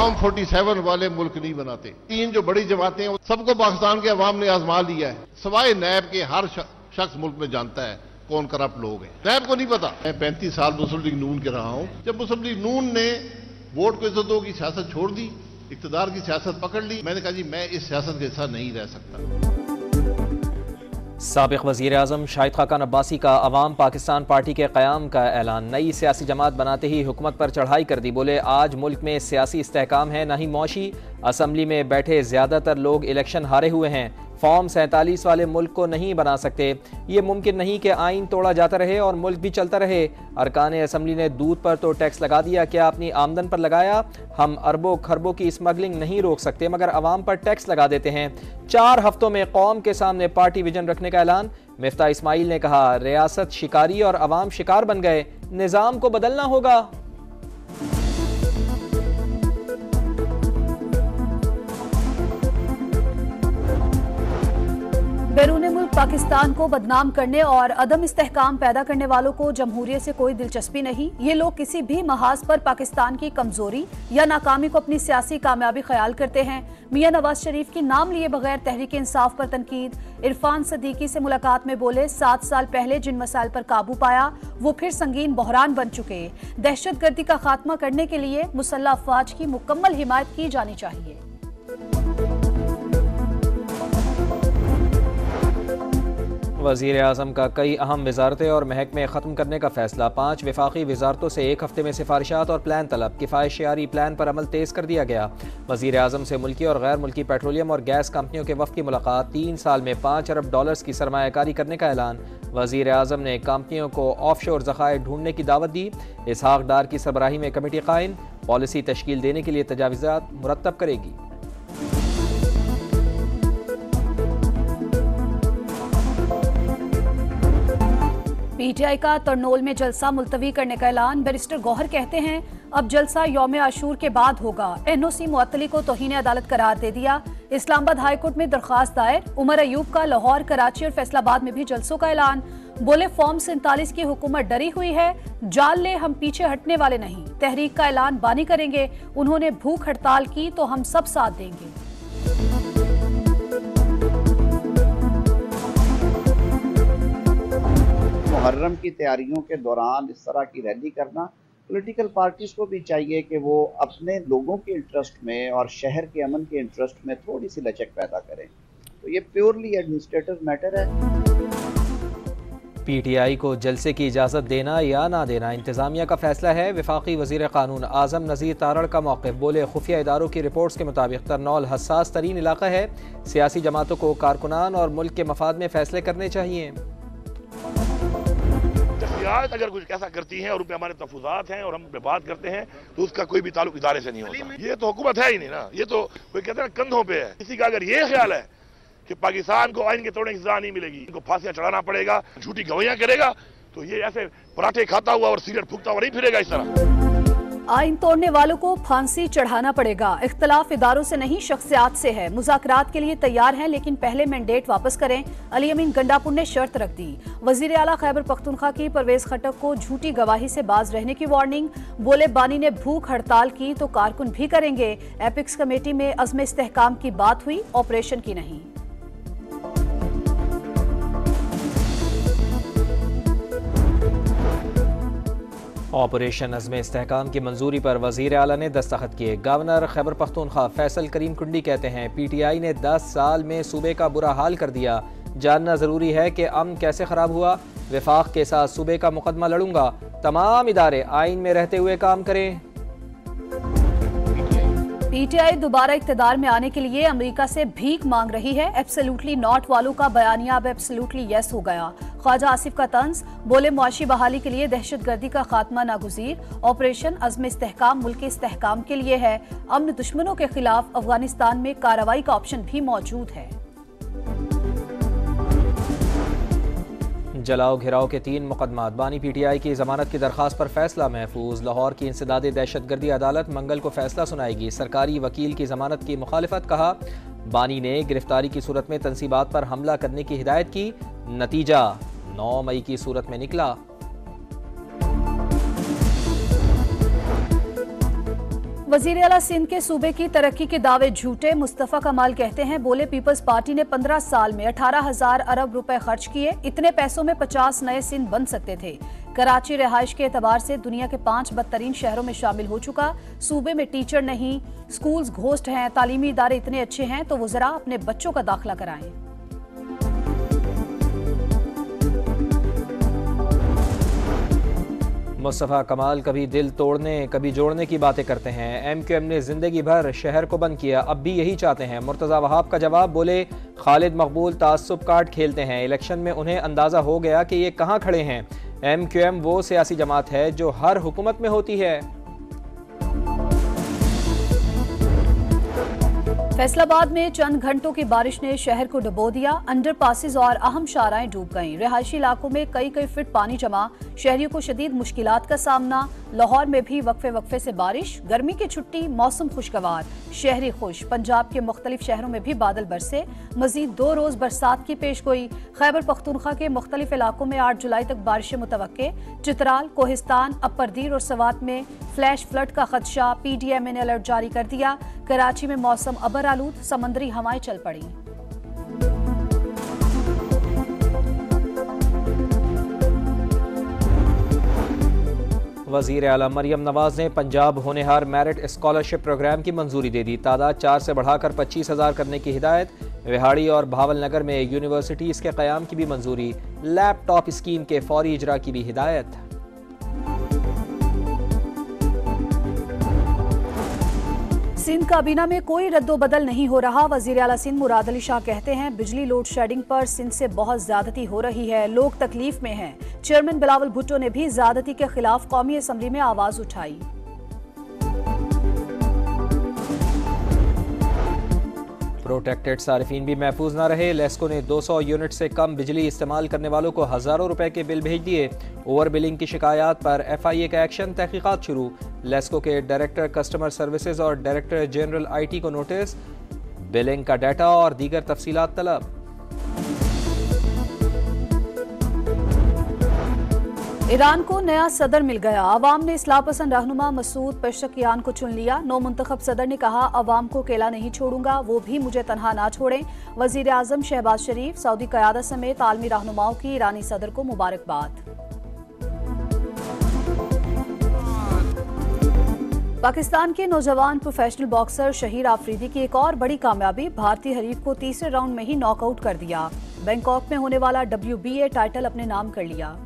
Form 47 वाले मुल्क नहीं बनाते। 3 जो बड़ी जमातें हैं सबको पाकिस्तान के अवाम ने आजमा लिया है, सिवाय नैब के हर शख्स मुल्क में जानता है कौन करप्ट लोग हैं। नैब को नहीं पता। मैं 35 साल मुस्लिम लीग नून के रहा हूं। जब मुस्लिम लीग नून ने वोट को इज्जतों की सियासत छोड़ दी, इक़्तिदार की सियासत पकड़ ली, मैंने कहा जी मैं इस सियासत के साथ नहीं रह सकता। साबिक़ वज़ीर आज़म शाहिद खाकान अब्बासी का अवाम पाकिस्तान पार्टी के क़याम का ऐलान। नई सियासी जमात बनाते ही हुकूमत पर चढ़ाई कर दी। बोले आज मुल्क में सियासी इस्तेहकाम है, न ही मौशी। असम्बली में बैठे ज़्यादातर लोग इलेक्शन हारे हुए हैं। फॉर्म 47 वाले मुल्क को नहीं बना सकते। ये मुमकिन नहीं कि आइन तोड़ा जाता रहे और मुल्क भी चलता रहे। अरकान असम्बली ने दूध पर तो टैक्स लगा दिया, क्या अपनी आमदन पर लगाया? हम अरबों खरबों की स्मगलिंग नहीं रोक सकते मगर अवाम पर टैक्स लगा देते हैं। 4 हफ्तों में कौम के सामने पार्टी विजन रखने का ऐलान। मिफ्ता इस्माइल ने कहा रियासत शिकारी और अवाम शिकार बन गए, निज़ाम को बदलना होगा। बैरून मुल्क पाकिस्तान को बदनाम करने और अदम इस्तेहकाम पैदा करने वालों को जमहूरियत से कोई दिलचस्पी नहीं। ये लोग किसी भी महाज पर पाकिस्तान की कमजोरी या नाकामी को अपनी सियासी कामयाबी ख्याल करते हैं। मियां नवाज शरीफ के नाम लिए बगैर तहरीक इंसाफ पर तनकीद। इरफान सदीकी से मुलाकात में बोले 7 साल पहले जिन मसाइल पर काबू पाया वो फिर संगीन बहरान बन चुके। दहशतगर्दी का खात्मा करने के लिए मुसल्लह अफवाज की मुकम्मल हिमायत की जानी चाहिए। वज़ीर आज़म का कई अहम वजारतें और महकमे ख़त्म करने का फैसला। 5 वफाकी वजारतों से 1 हफ्ते में सिफारिशात और प्लान तलब। किफ़ायत शेयारी प्लान पर अमल तेज़ कर दिया गया। वज़ीर आज़म से मुल्की और गैर मुल्की पेट्रोलियम और गैस कंपनियों के वफ़द की मुलाकात। 3 साल में $5 अरब की सरमायाकारी करने का ऐलान। वज़ीर आज़म ने कंपनियों को ऑफशोर ज़खायर ढूंढने की दावत दी। इसहाक डार की सरबराही में कमेटी कायम, पॉलिसी तश्कील देने के लिए तजावीज़ात मुरतब करेगी। पीटीआई का तरनोल में जलसा मुलतवी करने का ऐलान। बैरिस्टर गौहर कहते हैं अब जलसा यौम आशूर के बाद होगा। एनओसी मुअत्तली को तौहीन अदालत करार दे दिया। इस्लामाबाद हाई कोर्ट में दरखास्त दायर। उमर अयूब का लाहौर, कराची और फैसलाबाद में भी जलसों का ऐलान। बोले फॉर्म 47 की हुकूमत डरी हुई है, जाल ले हम पीछे हटने वाले नहीं। तहरीक का ऐलान बानी करेंगे। उन्होंने भूख हड़ताल की तो हम सब साथ देंगे। मुहर्रम की तैयारियों के दौरान इस तरह की रैली करना, पॉलिटिकल पार्टीज को भी चाहिए कि वो अपने लोगों के इंटरेस्ट में और शहर के अमन के इंटरेस्ट में थोड़ी सी लचक पैदा करें। तो ये प्योरली एडमिनिस्ट्रेटिव मैटर है। पीटीआई को जलसे की इजाज़त देना या ना देना इंतज़ामिया का फैसला है। वफाकी वज़ीर क़ानून आज़म नज़ीर तारड़ का मौक़िफ़। बोले खुफिया इदारों की रिपोर्ट्स के मुताबिक तरनौल हसास तरीन इलाका है। सियासी जमातों को कारकुनान और मुल्क के मफाद में फ़ैसले करने चाहिए। अगर कुछ ऐसा करती हैं और उन पे हमारे तहफ़्फ़ुज़ात हैं और हम पे बात करते हैं तो उसका कोई भी ताल्लुक इदारे से नहीं होता। ये तो हुकूमत है ही नहीं ना, ये तो कोई कहते हैं कंधों पे है। किसी का अगर ये ख्याल है कि पाकिस्तान को आइन के तोड़ने की सज़ा नहीं मिलेगी, इनको फांसियां चढ़ाना पड़ेगा, झूठी गवाहियां करेगा, तो ये ऐसे पराठे खाता हुआ और सिगरेट फूकता हुआ नहीं फिरेगा इस तरह। आइन तोड़ने वालों को फांसी चढ़ाना पड़ेगा। इख्तलाफ इदारों से नहीं शख्सियात से है। मुज़ाकरात के लिए तैयार हैं लेकिन पहले मैंडेट वापस करें। अली अमीन गंडापुर ने शर्त रख दी। वजीर आला खैबर पख्तूनख्वा की परवेज खटक को झूठी गवाही से बाज रहने की वार्निंग। बोले बानी ने भूख हड़ताल की तो कारकुन भी करेंगे। एपिक्स कमेटी में अज़्म इस्तेहकाम की बात हुई, ऑपरेशन की नहीं। ऑपरेशन अज़्म इस्तेहकाम की मंजूरी पर वज़ीर आला ने दस्तखत किए। गवर्नर खैबर पख्तूनख्वा फैसल करीम कुंडी कहते हैं पीटीआई ने 10 साल में सूबे का बुरा हाल कर दिया। जानना जरूरी है कि अमन कैसे खराब हुआ। विफाक के साथ सूबे का मुकदमा लड़ूंगा। तमाम इदारे आइन में रहते हुए काम करें। पीटीआई दोबारा इख्तिदार में आने के लिए अमेरिका से भीख मांग रही है। एब्सोल्युटली नॉट वालों का बयानिया अब एब्सोल्युटली यस हो गया। ख्वाजा आसिफ का तंज। बोले मुआशी बहाली के लिए दहशतगर्दी का खात्मा नागुज़ीर। ऑपरेशन अज़्म इस्तेहकाम मुल्क के इस्तेहकाम के लिए है। अमन दुश्मनों के खिलाफ अफगानिस्तान में कार्रवाई का ऑप्शन भी मौजूद है। जलाओ घिराव के 3 मुकदमात। बानी पीटीआई की जमानत की दरखास्त पर फैसला महफूज। लाहौर की इंसदादी दहशतगर्दी अदालत मंगल को फैसला सुनाएगी। सरकारी वकील की जमानत की मुखालिफत। कहा बानी ने गिरफ्तारी की सूरत में तंसीबात पर हमला करने की हिदायत की। नतीजा 9 मई की सूरत में निकला। वजीर आला सिंध के सूबे की तरक्की के दावे झूठे। मुस्तफा कमाल कहते हैं, बोले पीपल्स पार्टी ने 15 साल में 18,000 अरब रुपए खर्च किए। इतने पैसों में 50 नए सिंध बन सकते थे। कराची रिहाइश के एतबार से दुनिया के 5 बदतरीन शहरों में शामिल हो चुका। सूबे में टीचर नहीं, स्कूल्स घोस्ट हैं। तालीमी इदारे इतने अच्छे हैं तो वज़रा अपने बच्चों का दाखिला कराएं। मुस्तफा कमाल कभी दिल तोड़ने कभी जोड़ने की बातें करते हैं। MQM ने जिंदगी भर शहर को बंद किया, अब भी यही चाहते हैं। मुर्तज़ा वहाब का जवाब, बोले खालिद मकबूल तासुब कार्ड खेलते हैं। इलेक्शन में उन्हें अंदाज़ा हो गया कि ये कहाँ खड़े हैं। MQM वो सियासी जमात है जो हर हुकूमत में होती है। फैसलाबाद में चंद घंटों की बारिश ने शहर को डुबो दिया। अंडर पासिस और अहम शाराएं डूब गईं। रिहायशी इलाकों में कई फीट पानी जमा, शहरियों को शदीद मुश्किलात का सामना। लाहौर में भी वक्फे से बारिश। गर्मी की छुट्टी, मौसम खुशगवार, शहरी खुश। पंजाब के मुख्तलिफ शहरों में भी बादल बरसे। मजीद 2 रोज बरसात की पेशगोई। खैबर पख्तूनख्वा के मुख्तलिफ इलाकों में 8 जुलाई तक बारिशें मुतवक्के। चित्राल, कोहिस्तान, अपरदीर और सवात में फ्लैश फ्लड का खदशा। PDMA ने अलर्ट जारी कर दिया। कराची में मौसम अबर आलूद, समंदरी हवाएं चल पड़ी। वज़ीर आला मरियम नवाज ने पंजाब होनहार मेरिट स्कॉलरशिप प्रोग्राम की मंजूरी दे दी। तादाद 4 से बढ़ाकर 25,000 करने की हिदायत। रिहाड़ी और भावलनगर में यूनिवर्सिटीज़ के क़याम की भी मंजूरी। लैपटॉप स्कीम के फौरी इजरा की भी हिदायत। सिंध काबीना में कोई रद्दोबदल नहीं हो रहा। वजीर आला सिंध मुराद अली शाह कहते हैं, बिजली लोड शेडिंग पर सिंध से बहुत ज्यादती हो रही है, लोग तकलीफ में हैं। चेयरमैन बिलावल भुट्टो ने भी ज्यादती के खिलाफ कौमी असम्बली में आवाज उठाई। प्रोटेक्टेड सारिफीन भी महफूज न रहे। लेस्को ने 200 यूनिट से कम बिजली इस्तेमाल करने वालों को हज़ारों रुपए के बिल भेज दिए। ओवर बिलिंग की शिकायत पर FIA का एक्शन, तहकीकात शुरू। लेस्को के डायरेक्टर कस्टमर सर्विसेज और डायरेक्टर जनरल IT को नोटिस। बिलिंग का डाटा और दीगर तफसीलात तलब। ईरान को नया सदर मिल गया। अवाम ने इस्लाह पसंद रहनुमा मसूद पेशकियान को चुन लिया। नौ मुंतखब सदर ने कहा, अवाम को अकेला नहीं छोड़ूंगा, वो भी मुझे तनहा ना छोड़ें। वजीर आजम शहबाज शरीफ, सऊदी क़यादत समेत आलमी रहनुमाओं की ईरानी सदर को मुबारकबाद। पाकिस्तान के नौजवान प्रोफेशनल बॉक्सर शहीर आफरीदी की एक और बड़ी कामयाबी, भारतीय हरीफ को तीसरे राउंड में ही नॉकआउट कर दिया। बैंकॉक में होने वाला WBA टाइटल अपने नाम कर लिया।